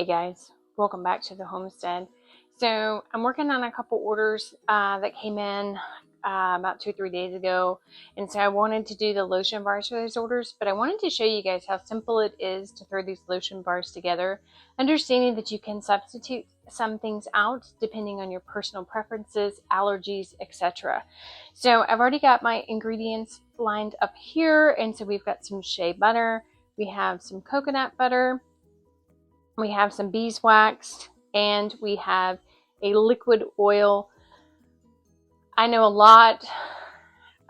Hey guys, welcome back to the homestead. So I'm working on a couple orders that came in about 2 or 3 days ago, and so I wanted to do the lotion bars for those orders, but I wanted to show you guys how simple it is to throw these lotion bars together, understanding that you can substitute some things out depending on your personal preferences, allergies, etc. So I've already got my ingredients lined up here, and so we've got some shea butter, we have some coconut butter, we have some beeswax, and we have a liquid oil. I know a lot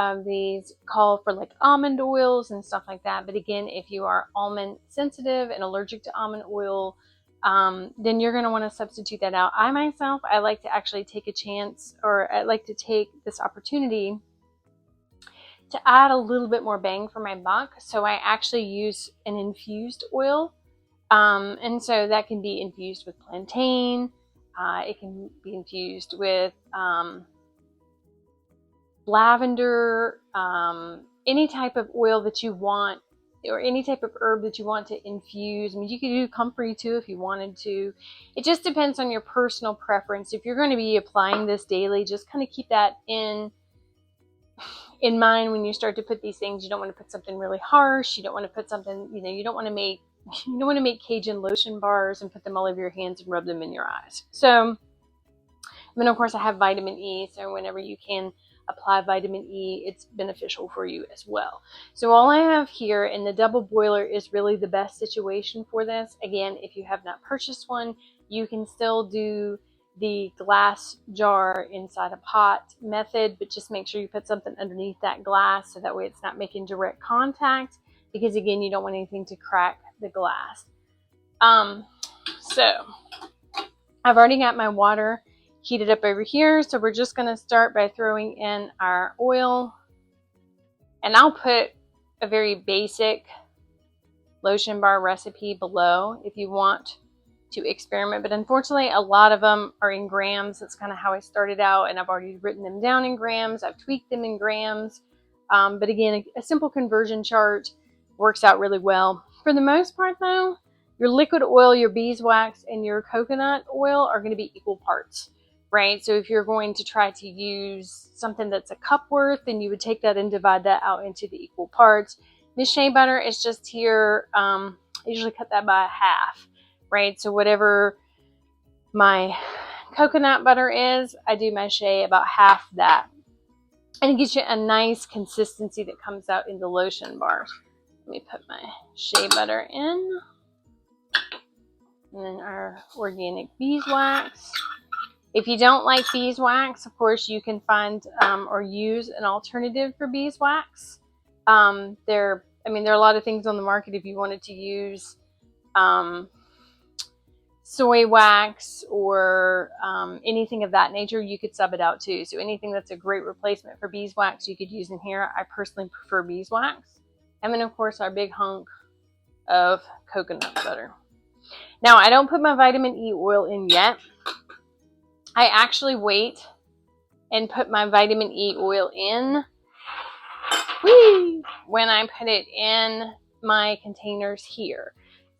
of these call for like almond oils and stuff like that, but again, if you are almond sensitive and allergic to almond oil, then you're going to want to substitute that out. I myself, I like to actually take a chance, or I like to take this opportunity to add a little bit more bang for my buck. So I actually use an infused oil. And so that can be infused with plantain. It can be infused with lavender, any type of oil that you want, or any type of herb that you want to infuse. I mean, you could do comfrey too if you wanted to. It just depends on your personal preference. If you're going to be applying this daily, just kind of keep that in mind when you start to put these things. You don't want to put something really harsh. You don't want to put something, you don't want to make Cajun lotion bars and put them all over your hands and rub them in your eyes. So, then of course I have vitamin E, so whenever you can apply vitamin E, it's beneficial for you as well. So all I have here, and the double boiler is really the best situation for this. Again, if you have not purchased one, you can still do the glass jar inside a pot method, but just make sure you put something underneath that glass so that way it's not making direct contact, because again, you don't want anything to crack the glass. So I've already got my water heated up over here, so we're just going to start by throwing in our oil, and I'll put a very basic lotion bar recipe below if you want to experiment, but unfortunately a lot of them are in grams. That's kind of how I started out, and I've already written them down in grams. I've tweaked them in grams, but again, a simple conversion chart works out really well. For the most part though, your liquid oil, your beeswax, and your coconut oil are going to be equal parts, right? So if you're going to try to use something that's a cup worth, then you would take that and divide that out into the equal parts. This shea butter is just here, I usually cut that by half, right? So whatever my coconut butter is, I do my shea about half that. And it gives you a nice consistency that comes out in the lotion bars. Let me put my shea butter in. And then our organic beeswax. If you don't like beeswax, of course, you can find or use an alternative for beeswax. There are a lot of things on the market. If you wanted to use soy wax or anything of that nature, you could sub it out too. So anything that's a great replacement for beeswax, you could use in here. I personally prefer beeswax. And then, of course, our big hunk of coconut butter. Now, I don't put my vitamin E oil in yet. I actually wait and put my vitamin E oil in when I put it in my containers here.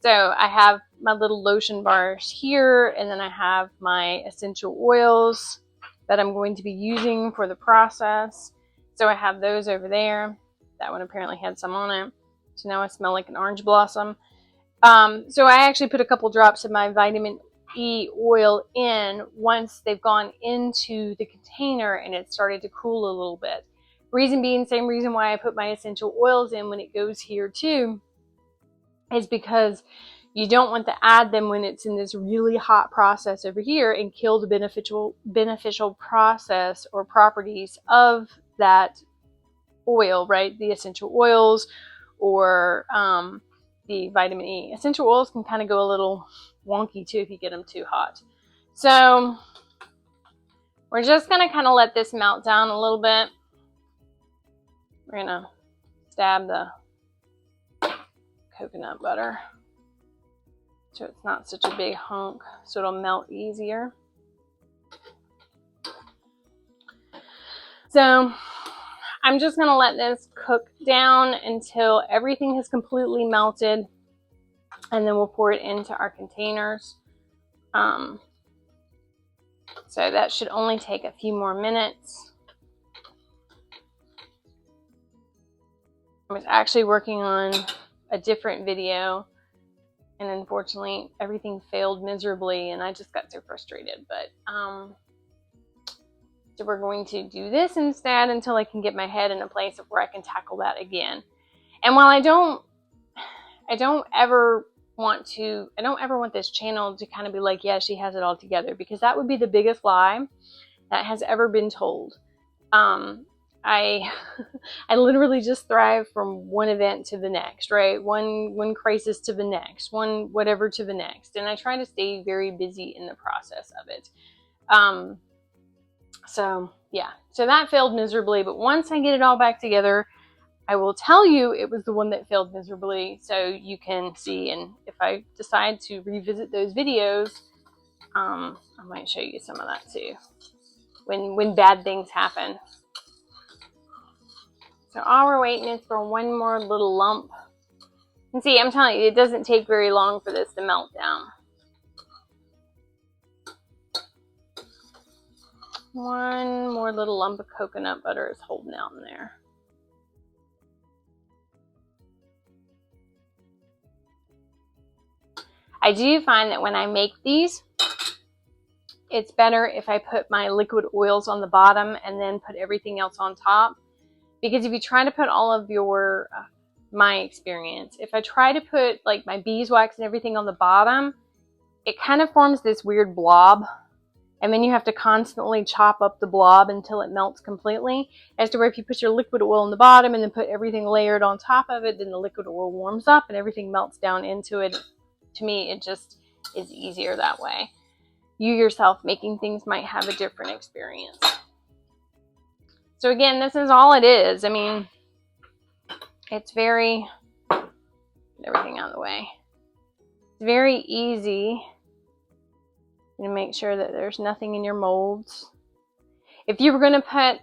So I have my little lotion bars here, and then I have my essential oils that I'm going to be using for the process. So I have those over there. That one apparently had some on it. So now I smell like an orange blossom. So I actually put a couple drops of my vitamin E oil in once they've gone into the container and it started to cool a little bit. Reason being, same reason why I put my essential oils in when it goes here too, is because you don't want to add them when it's in this really hot process over here and kill the beneficial process or properties of that oil, right? The essential oils or the vitamin E. Essential oils can kind of go a little wonky too if you get them too hot. So we're just going to kind of let this melt down a little bit. We're going to stab the coconut butter so it's not such a big hunk, so it'll melt easier. So I'm just going to let this cook down until everything has completely melted, and then we'll pour it into our containers. So that should only take a few more minutes. I was actually working on a different video, and unfortunately everything failed miserably, and I just got so frustrated. But so we're going to do this instead until I can get my head in a place where I can tackle that again. And while I don't ever want this channel to kind of be like, yeah, she has it all together, because that would be the biggest lie that has ever been told. I I literally just thrive from one event to the next, right? One crisis to the next, one whatever to the next, and I try to stay very busy in the process of it. So yeah, so that failed miserably, but once I get it all back together, I will tell you it was the one that failed miserably, so you can see. And if I decide to revisit those videos, I might show you some of that too, when bad things happen. So all we're waiting is for one more little lump. And see, I'm telling you, it doesn't take very long for this to melt down. One more little lump of coconut butter is holding out in there. I do find that when I make these, it's better if I put my liquid oils on the bottom and then put everything else on top. Because if you try to put all of your, my experience, if I try to put like my beeswax and everything on the bottom, it kind of forms this weird blob. And then you have to constantly chop up the blob until it melts completely. As to where if you put your liquid oil on the bottom and then put everything layered on top of it, then the liquid oil warms up and everything melts down into it. To me, it just is easier that way. You yourself making things might have a different experience. So again, this is all it is. I mean, it's very, get everything out of the way. It's very easy to make sure that there's nothing in your molds. If you were going to put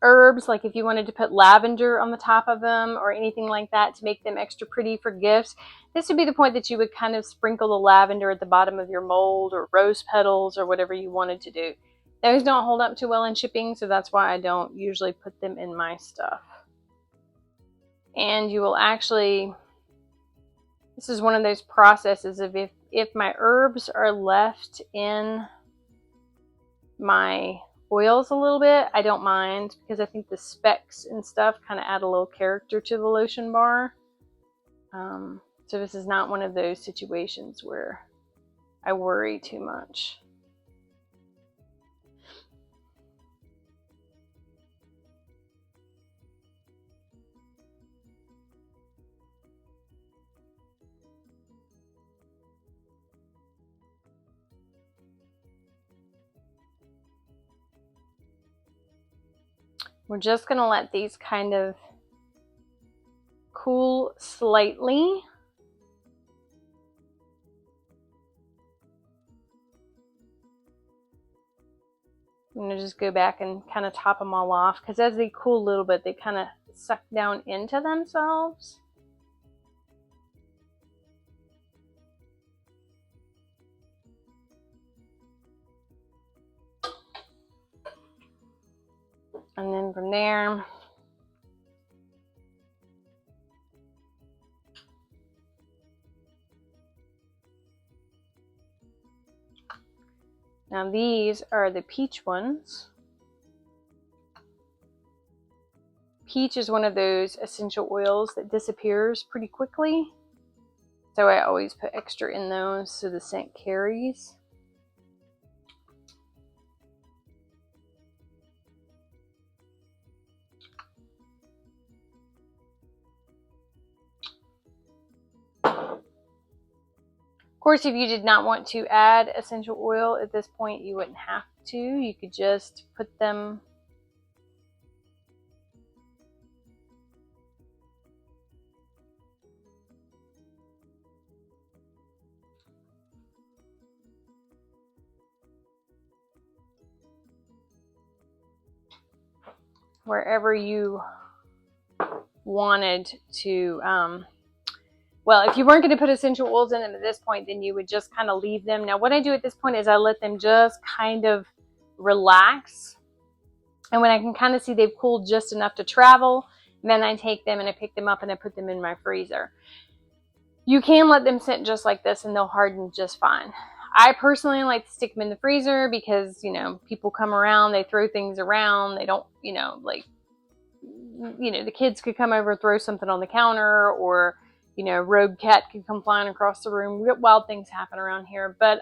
herbs, like if you wanted to put lavender on the top of them or anything like that to make them extra pretty for gifts, this would be the point that you would kind of sprinkle the lavender at the bottom of your mold, or rose petals, or whatever you wanted to do. Those don't hold up too well in shipping, so that's why I don't usually put them in my stuff. And you will actually, this is one of those processes of if my herbs are left in my oils a little bit, I don't mind, because I think the specks and stuff kind of add a little character to the lotion bar. So this is not one of those situations where I worry too much. We're just going to let these kind of cool slightly. I'm going to just go back and kind of top them all off, because as they cool a little bit, they kind of suck down into themselves. And then from there, now these are the peach ones. Peach is one of those essential oils that disappears pretty quickly, so I always put extra in those so the scent carries. Of course, if you did not want to add essential oil at this point, you wouldn't have to. You could just put them wherever you wanted to well, if you weren't going to put essential oils in them at this point, then you would just kind of leave them. Now, what I do at this point is I let them just kind of relax. And when I can kind of see they've cooled just enough to travel, then I take them and I pick them up and I put them in my freezer. You can let them sit just like this and they'll harden just fine. I personally like to stick them in the freezer because, you know, people come around, they throw things around, they don't, you know, like, you know, the kids could come over and throw something on the counter, or, you know, rogue cat could come flying across the room. Wild things happen around here. But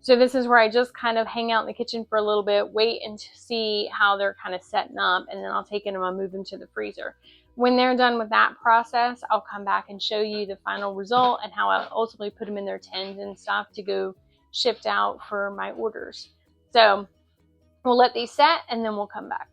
so this is where I just kind of hang out in the kitchen for a little bit, wait and see how they're kind of setting up, and then I'll take them and I'll move them to the freezer. When they're done with that process, I'll come back and show you the final result and how I ultimately put them in their tins and stuff to go shipped out for my orders. So we'll let these set and then we'll come back.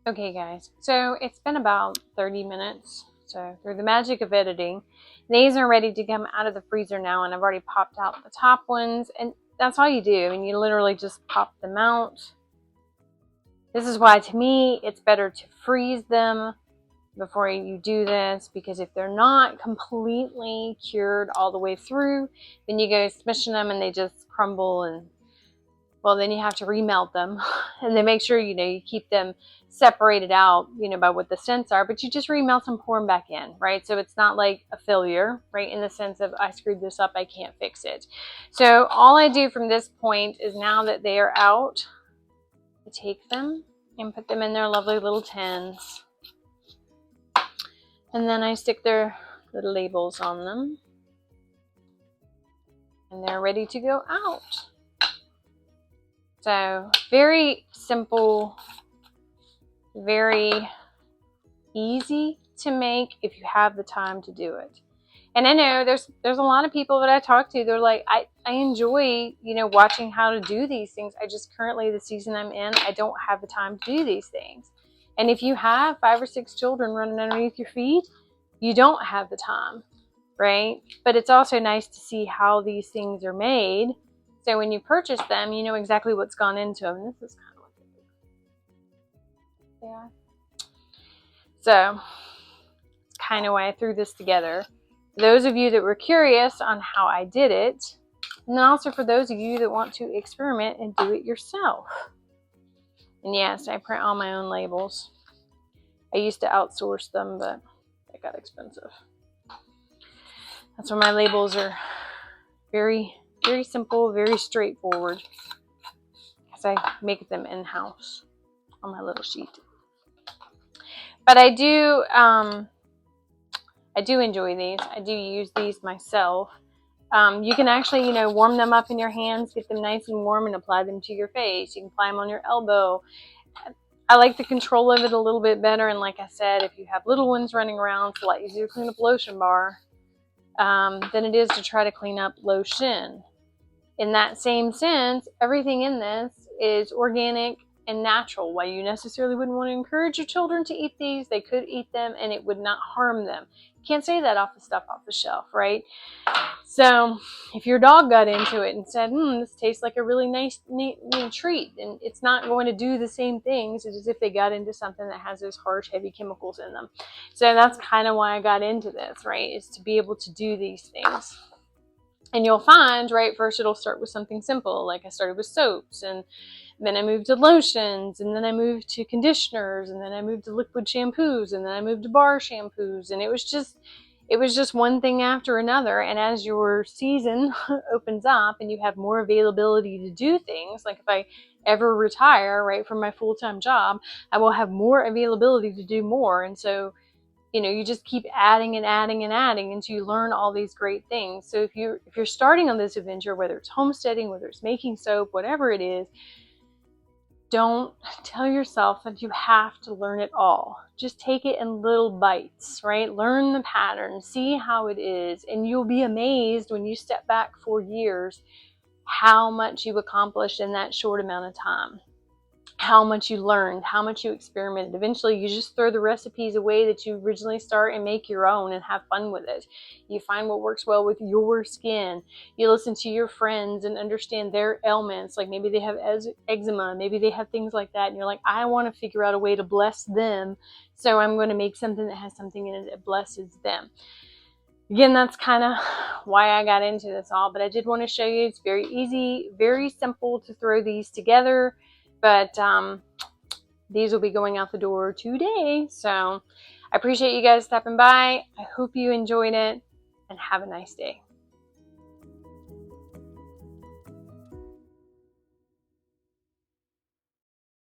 Okay guys, so it's been about 30 minutes. So through the magic of editing, these are ready to come out of the freezer now, and I've already popped out the top ones, and that's all you do. I mean, you literally just pop them out. This is why, to me, it's better to freeze them before you do this, because if they're not completely cured all the way through, then you go smishing them and they just crumble, and well, then you have to remelt them and then make sure, you know, you keep them separated out, you know, by what the scents are, but you just remelt them, pour them back in, right? So it's not like a failure, right? In the sense of, I screwed this up, I can't fix it. So all I do from this point is, now that they are out, I take them and put them in their lovely little tins. And then I stick their little labels on them. And they're ready to go out. So very simple, very easy to make if you have the time to do it. And I know there's a lot of people that I talk to, they're like, I enjoy, you know, watching how to do these things. I just, currently the season I'm in, I don't have the time to do these things. And if you have 5 or 6 children running underneath your feet, you don't have the time, right? But it's also nice to see how these things are made. So when you purchase them, you know exactly what's gone into them. And this is kind of what they are. So it's kind of why I threw this together. For those of you that were curious on how I did it, and then also for those of you that want to experiment and do it yourself. And yes, I print all my own labels. I used to outsource them, but it got expensive. That's why my labels are very, very simple, very straightforward, because I make them in-house on my little sheet. But I do enjoy these. I do use these myself. You can actually, you know, warm them up in your hands, get them nice and warm, and apply them to your face. You can apply them on your elbow. I like the control of it a little bit better, and like I said, if you have little ones running around, it's a lot easier to clean up Lotion Bar than it is to try to clean up Lotion. In that same sense, everything in this is organic and natural. While you necessarily wouldn't want to encourage your children to eat these, they could eat them and it would not harm them. You can't say that off the stuff off the shelf, right? So if your dog got into it and said, this tastes like a really nice neat treat, and it's not going to do the same things as if they got into something that has those harsh, heavy chemicals in them. So that's kind of why I got into this, right? Is to be able to do these things. And you'll find, right, first it'll start with something simple. Like I started with soaps, and then I moved to lotions, and then I moved to conditioners, and then I moved to liquid shampoos, and then I moved to bar shampoos. And it was just one thing after another. And as your season opens up and you have more availability to do things, like if I ever retire, right, from my full-time job, I will have more availability to do more. And so, you know, you just keep adding and adding and adding until you learn all these great things. So if you're starting on this adventure, whether it's homesteading, whether it's making soap, whatever it is, don't tell yourself that you have to learn it all. Just take it in little bites, right? Learn the pattern, see how it is, and you'll be amazed when you step back 4 years how much you've accomplished in that short amount of time. how much you learned, how much you experimented. Eventually, you just throw the recipes away that you originally start and make your own and have fun with it. You find what works well with your skin. You listen to your friends and understand their ailments. Like maybe they have eczema, maybe they have things like that. And you're like, I want to figure out a way to bless them. So I'm going to make something that has something in it that blesses them. Again, that's kind of why I got into this all, but I did want to show you it's very easy, very simple to throw these together, but these will be going out the door today. So I appreciate you guys stopping by. I hope you enjoyed it and have a nice day.